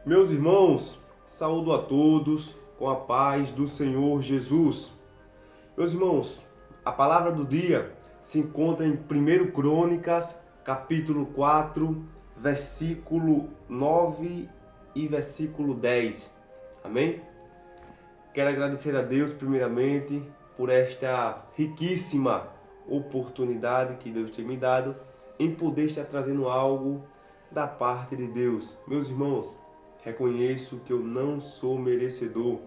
Meus irmãos, saúdo a todos com a paz do Senhor Jesus. Meus irmãos, a palavra do dia se encontra em 1 Crônicas, capítulo 4, versículo 9 e versículo 10. Amém? Quero agradecer a Deus, primeiramente, por esta riquíssima oportunidade que Deus tem me dado em poder estar trazendo algo da parte de Deus. Meus irmãos, reconheço que eu não sou merecedor,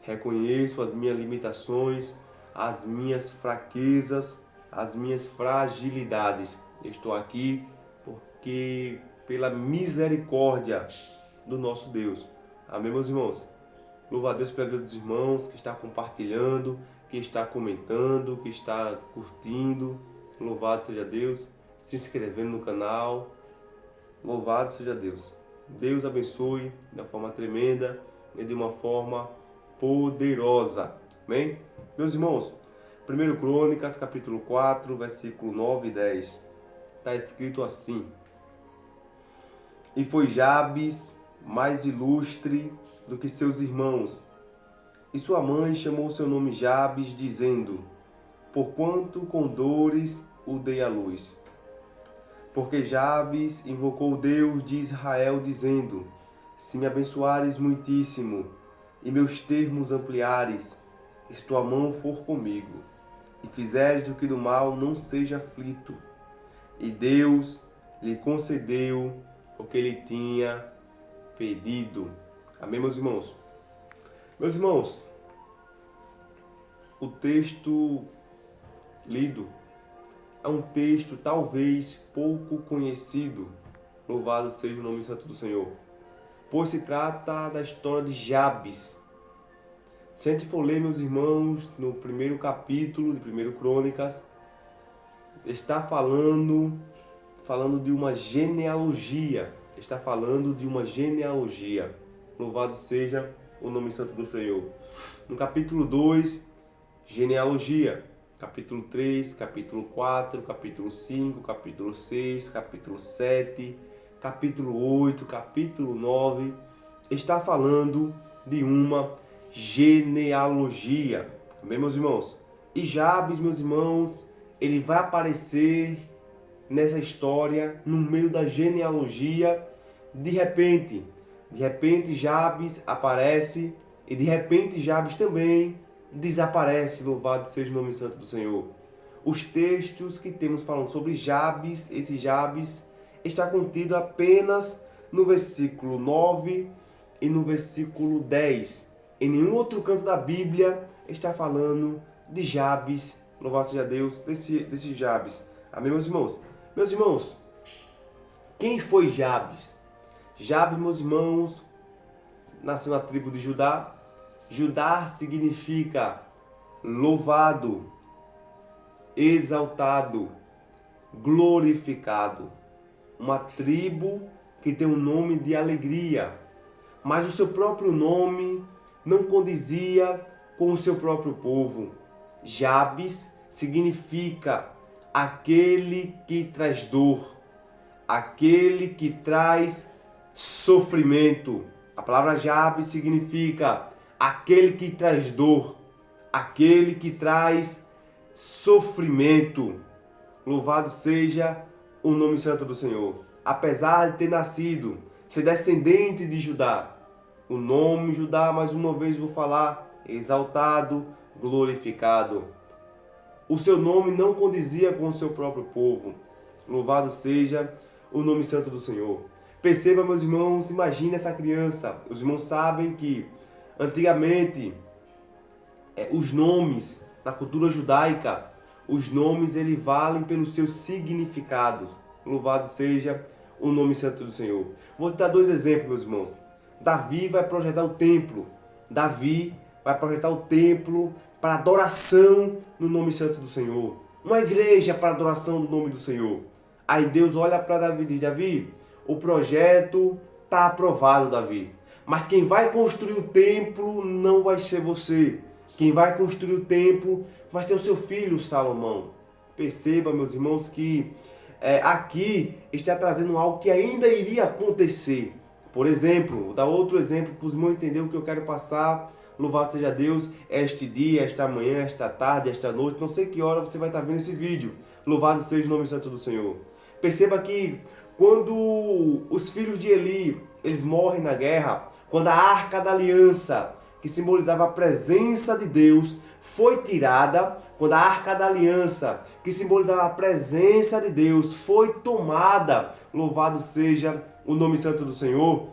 reconheço as minhas limitações, as minhas fraquezas, as minhas fragilidades. Estou aqui porque pela misericórdia do nosso Deus. Amém, meus irmãos? Louvo a Deus pela vida dos irmãos que está compartilhando, que está comentando, que está curtindo. Louvado seja Deus, se inscrevendo no canal. Louvado seja Deus. Deus abençoe de uma forma tremenda e de uma forma poderosa. Amém? Meus irmãos, 1 Crônicas, capítulo 4, versículo 9 e 10. Está escrito assim: E foi Jabes mais ilustre do que seus irmãos, e sua mãe chamou seu nome Jabes, dizendo: Porquanto com dores o dei à luz. Porque Jabes invocou o Deus de Israel, dizendo: Se me abençoares muitíssimo, e meus termos ampliares, e se tua mão for comigo, e fizeres do que do mal não seja aflito. E Deus lhe concedeu o que ele tinha pedido. Amém, meus irmãos? Meus irmãos, o texto lido é um texto talvez pouco conhecido, louvado seja o nome santo do Senhor, pois se trata da história de Jabes. Se a gente for ler, meus irmãos, no primeiro capítulo de 1 Crônicas, está falando de uma genealogia, louvado seja o nome santo do Senhor. No capítulo 2, genealogia. Capítulo 3, capítulo 4, capítulo 5, capítulo 6, capítulo 7, capítulo 8, capítulo 9, está falando de uma genealogia. Amém, meus irmãos? E Jabes, meus irmãos, ele vai aparecer nessa história, no meio da genealogia, de repente Jabes aparece e de repente Jabes também desaparece. Louvado seja o nome santo do Senhor. Os textos que temos falando sobre Jabes, esse Jabes, está contido apenas no versículo 9 e no versículo 10. Em nenhum outro canto da Bíblia está falando de Jabes. Louvado seja Deus, desse Jabes. Amém, meus irmãos? Meus irmãos, quem foi Jabes? Jabes, meus irmãos, nasceu na tribo de Judá. Judá significa louvado, exaltado, glorificado. Uma tribo que tem um nome de alegria, mas o seu próprio nome não condizia com o seu próprio povo. Jabes significa aquele que traz dor, aquele que traz sofrimento. A palavra Jabes significa aquele que traz dor, aquele que traz sofrimento. Louvado seja o nome santo do Senhor. Apesar de ter nascido, ser descendente de Judá, o nome Judá, mais uma vez vou falar, exaltado, glorificado. O seu nome não condizia com o seu próprio povo. Louvado seja o nome santo do Senhor. Perceba, meus irmãos, imagine essa criança. Os irmãos sabem que antigamente os nomes na cultura judaica, os nomes eles valem pelos seus significados. Louvado seja o nome santo do Senhor. Vou te dar dois exemplos, meus irmãos. Davi vai projetar o templo. Davi vai projetar o templo para adoração no nome santo do Senhor. Uma igreja para adoração do nome do Senhor. Aí Deus olha para Davi e diz: Davi, o projeto está aprovado, Davi. Mas quem vai construir o templo não vai ser você. Quem vai construir o templo vai ser o seu filho Salomão. Perceba, meus irmãos, que aqui está trazendo algo que ainda iria acontecer. Por exemplo, vou dar outro exemplo para os irmãos entenderem o que eu quero passar. Louvado seja Deus, este dia, esta manhã, esta tarde, esta noite, não sei que hora você vai estar vendo esse vídeo. Louvado seja o nome santo do Senhor. Perceba que quando os filhos de Eli, eles morrem na guerra, quando a Arca da Aliança, que simbolizava a presença de Deus, foi tirada, quando a Arca da Aliança, que simbolizava a presença de Deus, foi tomada, louvado seja o nome santo do Senhor,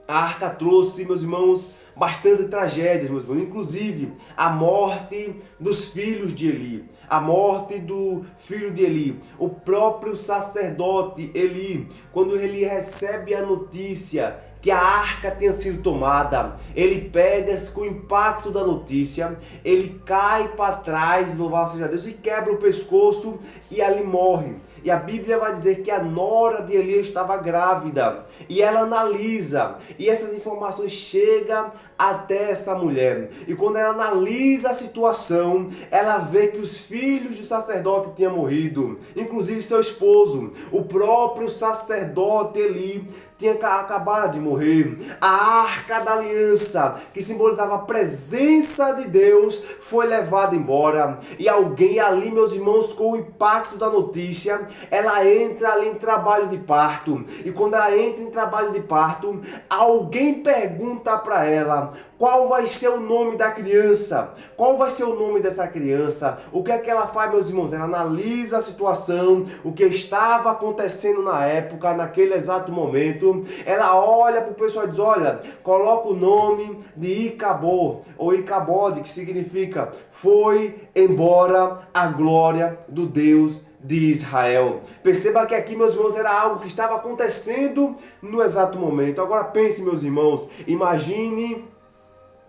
a Arca trouxe, meus irmãos, bastante tragédias, meus irmãos, inclusive a morte dos filhos de Eli, a morte do filho de Eli, o próprio sacerdote Eli, quando ele recebe a notícia que a arca tinha sido tomada, ele pega com o impacto da notícia, ele cai para trás, louvado seja Deus, e quebra o pescoço e ali morre. E a Bíblia vai dizer que a nora de Eli estava grávida. E ela analisa. E essas informações chegam até essa mulher. E quando ela analisa a situação, ela vê que os filhos do sacerdote tinham morrido. Inclusive seu esposo. O próprio sacerdote Eli tinha acabado de morrer. A Arca da Aliança, que simbolizava a presença de Deus, foi levada embora. E alguém ali, meus irmãos, com o impacto da notícia, ela entra ali em trabalho de parto. E quando ela entra em trabalho de parto, alguém pergunta para ela qual vai ser o nome da criança. Qual vai ser o nome dessa criança? O que é que ela faz, meus irmãos? Ela analisa a situação, o que estava acontecendo na época, naquele exato momento. Ela olha para o pessoal e diz, olha, coloca o nome de Icabod, ou Icabode, que significa foi embora a glória do Deus de Israel. Perceba que aqui, meus irmãos, era algo que estava acontecendo no exato momento. Agora pense, meus irmãos, imagine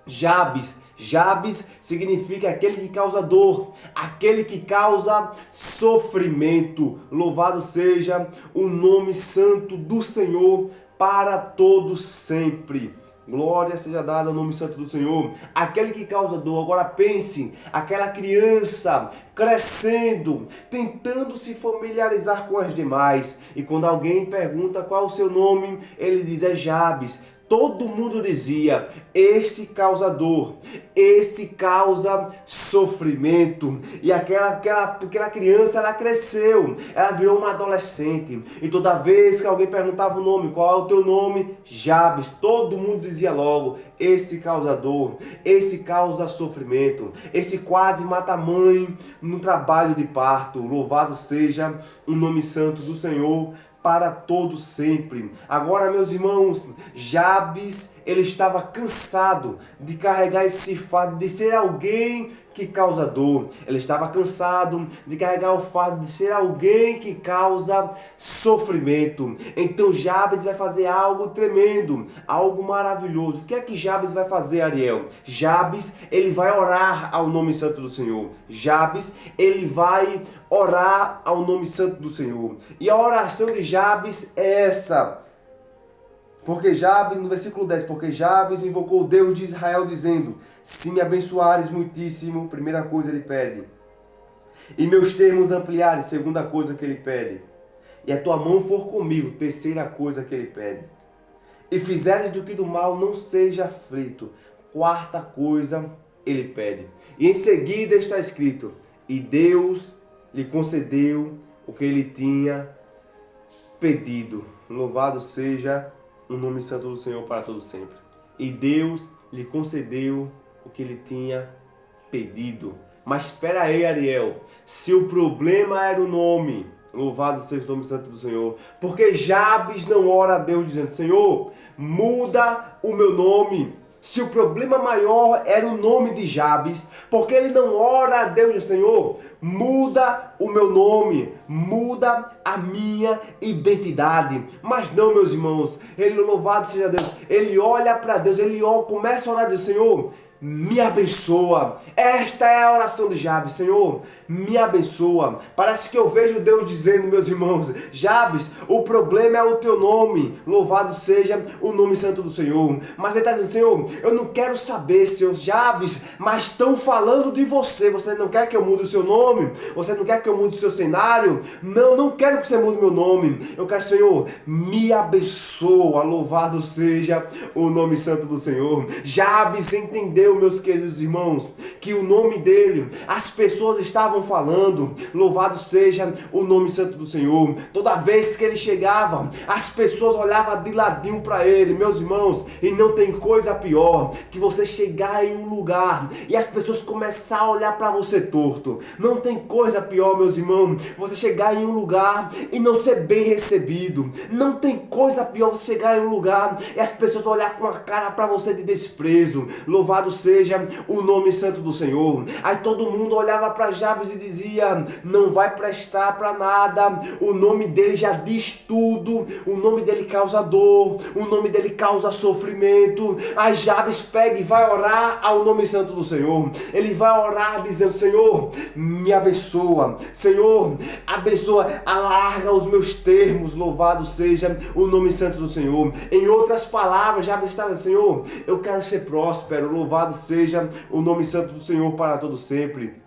Jabes. Jabes significa aquele que causa dor, aquele que causa sofrimento. Louvado seja o nome santo do Senhor para todos sempre. Glória seja dada ao nome santo do Senhor. Aquele que causa dor. Agora pense, aquela criança crescendo, tentando se familiarizar com as demais. E quando alguém pergunta qual é o seu nome, ele diz, é Jabes. Todo mundo dizia, esse causa dor, esse causa sofrimento. E aquela criança, ela cresceu, ela virou uma adolescente. E toda vez que alguém perguntava o nome, qual é o teu nome? Jabes. Todo mundo dizia logo, esse causa dor, esse causa sofrimento, esse quase mata a mãe no trabalho de parto. Louvado seja o nome santo do Senhor para todos sempre. Agora, meus irmãos, Jabes, ele estava cansado de carregar esse fardo, de ser alguém que causa dor. Ele estava cansado de carregar o fardo de ser alguém que causa sofrimento. Então Jabes vai fazer algo tremendo, algo maravilhoso. O que é que Jabes vai fazer, Ariel? Jabes, ele vai orar ao nome santo do Senhor. Jabes, ele vai orar ao nome santo do Senhor. E a oração de Jabes é essa. Porque Jabes, no versículo 10, porque Jabes invocou o Deus de Israel, dizendo, se me abençoares muitíssimo, primeira coisa ele pede. E meus termos ampliares, segunda coisa que ele pede. E a tua mão for comigo, terceira coisa que ele pede. E fizeres do que do mal não seja aflito, quarta coisa ele pede. E em seguida está escrito, e Deus lhe concedeu o que ele tinha pedido. Louvado seja o nome santo do Senhor para todo sempre. E Deus lhe concedeu o que ele tinha pedido. Mas espera aí, Ariel. Se o problema era o nome, louvado seja o nome santo do Senhor. Porque Jabes não ora a Deus dizendo, Senhor, muda o meu nome. Se o problema maior era o nome de Jabes, porque ele não ora a Deus, Senhor, muda o meu nome, muda a minha identidade. Mas não, meus irmãos, ele, louvado seja Deus, ele olha para Deus, começa a orar a Deus, Senhor, me abençoa. Esta é a oração de Jabes. Senhor, me abençoa. Parece que eu vejo Deus dizendo, meus irmãos, Jabes, o problema é o teu nome. Louvado seja o nome santo do Senhor. Mas ele está dizendo, Senhor, eu não quero saber, Senhor, Jabes, mas estão falando de você. Você não quer que eu mude o seu nome? Você não quer que eu mude o seu cenário? Não, não quero que você mude o meu nome. Eu quero, Senhor, me abençoa. Louvado seja o nome santo do Senhor. Jabes entendeu, meus queridos irmãos, que o nome dele, as pessoas estavam falando, louvado seja o nome santo do Senhor. Toda vez que ele chegava, as pessoas olhavam de ladinho para ele, meus irmãos, e não tem coisa pior que você chegar em um lugar e as pessoas começar a olhar para você torto. Não tem coisa pior, meus irmãos, você chegar em um lugar e não ser bem recebido. Não tem coisa pior você chegar em um lugar e as pessoas olhar com a cara para você de desprezo. Louvado seja o nome santo do Senhor. Aí todo mundo olhava para Jabes e dizia, não vai prestar para nada, o nome dele já diz tudo, o nome dele causa dor, o nome dele causa sofrimento. Aí Jabes pega e vai orar ao nome santo do Senhor. Ele vai orar dizendo, Senhor, me abençoa, Senhor, abençoa, alarga os meus termos, louvado seja o nome santo do Senhor. Em outras palavras, Jabes estava dizendo, Senhor, eu quero ser próspero, louvado seja o nome santo do Senhor para todo sempre.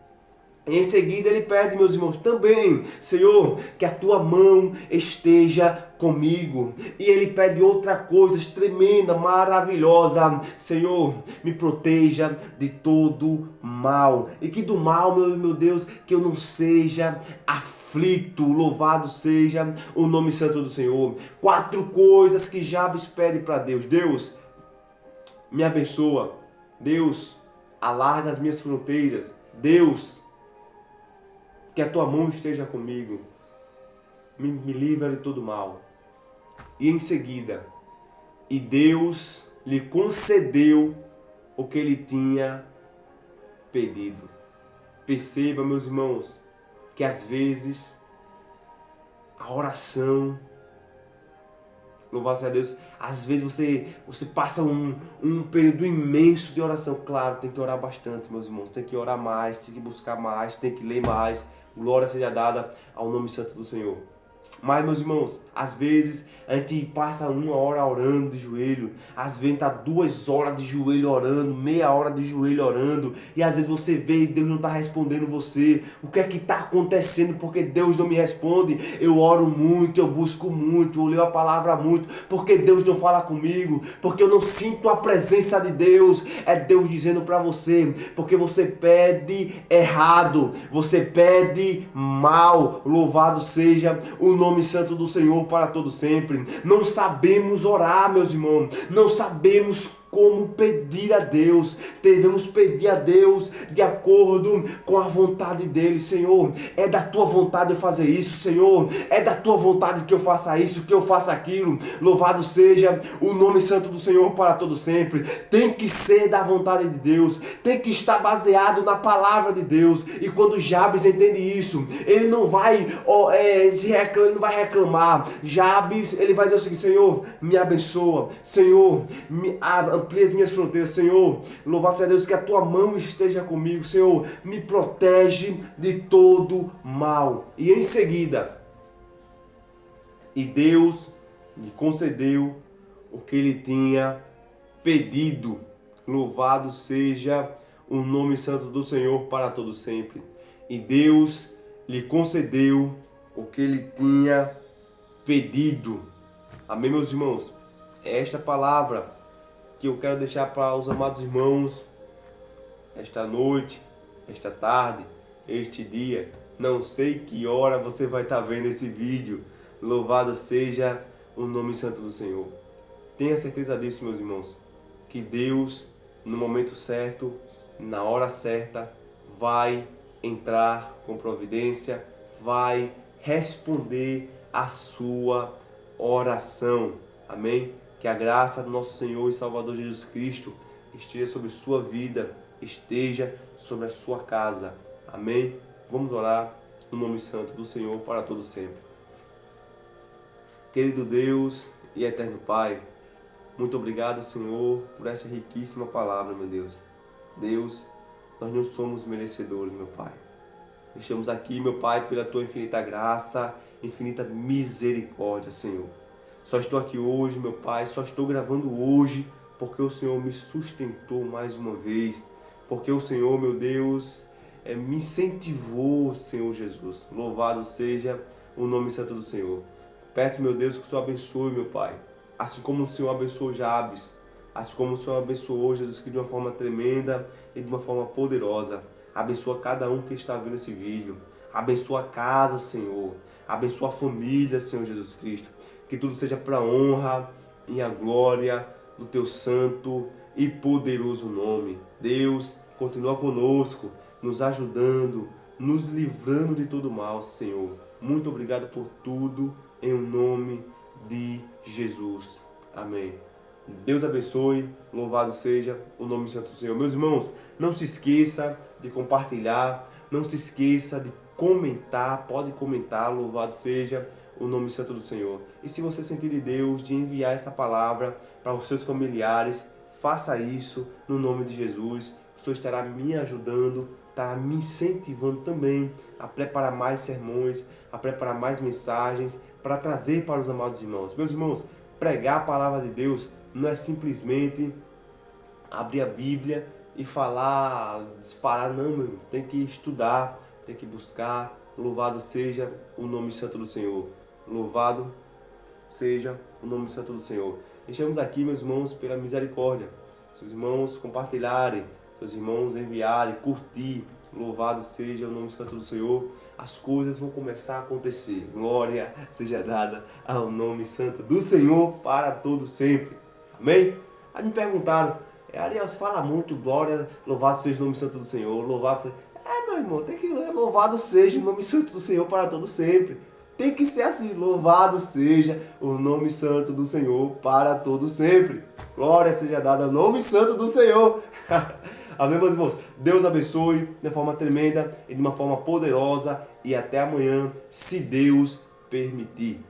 Em seguida ele pede, meus irmãos, também, Senhor, que a tua mão esteja comigo. E ele pede outra coisa tremenda, maravilhosa. Senhor, me proteja de todo mal. E que do mal, meu Deus, que eu não seja aflito. Louvado seja o nome santo do Senhor. 4 coisas que Jabes pede para Deus. Deus, me abençoa. Deus, alarga as minhas fronteiras. Deus, que a tua mão esteja comigo. Me livra de todo mal. E em seguida, e Deus lhe concedeu o que ele tinha pedido. Perceba, meus irmãos, que às vezes a oração, louvado seja Deus, às vezes você passa um período imenso de oração. Claro, tem que orar bastante, meus irmãos. Tem que orar mais, tem que buscar mais, tem que ler mais. Glória seja dada ao nome santo do Senhor. Mas, meus irmãos, às vezes a gente passa 1 hora orando de joelho, às vezes está 2 horas de joelho orando, meia hora de joelho orando, e às vezes você vê e Deus não está respondendo você. O que é que está acontecendo? Porque Deus não me responde. Eu oro muito, eu busco muito, eu leio a palavra muito, porque Deus não fala comigo, porque eu não sinto a presença de Deus. É Deus dizendo para você, porque você pede errado, você pede mal. Louvado seja o nome santo do Senhor para todo sempre. Não sabemos orar, meus irmãos. Não sabemos como pedir a Deus. Devemos pedir a Deus de acordo com a vontade dele. Senhor, é da tua vontade eu fazer isso. Senhor, é da tua vontade que eu faça isso, que eu faça aquilo. Louvado seja o nome santo do Senhor para todo sempre. Tem que ser da vontade de Deus. Tem que estar baseado na palavra de Deus. E quando Jabes entende isso, ele não vai ele não vai reclamar. Jabes, ele vai dizer o seguinte: Senhor, me abençoa. Senhor, amplia as minhas fronteiras. Senhor, louvado seja Deus, que a tua mão esteja comigo. Senhor, me protege de todo mal. E em seguida, e Deus lhe concedeu o que ele tinha pedido. Louvado seja o nome santo do Senhor para todo sempre. E Deus lhe concedeu o que ele tinha pedido. Amém, meus irmãos? É esta palavra que eu quero deixar para os amados irmãos esta noite, esta tarde, este dia. Não sei que hora você vai estar vendo esse vídeo. Louvado seja o nome santo do Senhor. Tenha certeza disso, meus irmãos, que Deus, no momento certo, na hora certa, vai entrar com providência, vai responder a sua oração. Amém? Que a graça do nosso Senhor e Salvador Jesus Cristo esteja sobre sua vida, esteja sobre a sua casa. Amém? Vamos orar no nome santo do Senhor para todo sempre. Querido Deus e eterno Pai, muito obrigado, Senhor, por esta riquíssima palavra, meu Deus. Deus, nós não somos merecedores, meu Pai. Estamos aqui, meu Pai, pela Tua infinita graça, infinita misericórdia, Senhor. Só estou aqui hoje, meu Pai, só estou gravando hoje porque o Senhor me sustentou mais uma vez, porque o Senhor, meu Deus, me incentivou, Senhor Jesus. Louvado seja o nome santo do Senhor. Peço, meu Deus, que o Senhor abençoe, meu Pai, assim como o Senhor abençoou Jabes, assim como o Senhor abençoou Jesus, que de uma forma tremenda e de uma forma poderosa. Abençoa cada um que está vendo esse vídeo. Abençoa a casa, Senhor. Abençoa a família, Senhor Jesus Cristo. Que tudo seja para a honra e a glória do Teu santo e poderoso nome. Deus, continua conosco, nos ajudando, nos livrando de todo mal, Senhor. Muito obrigado por tudo, em nome de Jesus. Amém. Deus abençoe, louvado seja o nome santo do Senhor. Meus irmãos, não se esqueça de compartilhar, não se esqueça de comentar, pode comentar, louvado seja o nome santo do Senhor. E se você sentir de Deus de enviar essa palavra para os seus familiares, faça isso no nome de Jesus. O Senhor estará me ajudando, está me incentivando também a preparar mais sermões, a preparar mais mensagens para trazer para os amados irmãos. Meus irmãos, pregar a palavra de Deus não é simplesmente abrir a Bíblia e falar, disparar, não, meu irmão. Tem que estudar, tem que buscar. Louvado seja o nome santo do Senhor. Louvado seja o nome santo do Senhor. Estamos aqui, meus irmãos, pela misericórdia. Seus irmãos compartilharem, seus irmãos enviarem, curtir. Louvado seja o nome santo do Senhor. As coisas vão começar a acontecer. Glória seja dada ao nome santo do Senhor para todos sempre. Amém? Aí me perguntaram, Ariel, você fala muito, glória, louvado seja o nome santo do Senhor, louvado seja... meu irmão, tem que ler, louvado seja o nome santo do Senhor para todo sempre. Tem que ser assim, louvado seja o nome santo do Senhor para todo sempre. Glória seja dada ao nome santo do Senhor. Amém, meus irmãos? Deus abençoe de forma tremenda e de uma forma poderosa. E até amanhã, se Deus permitir.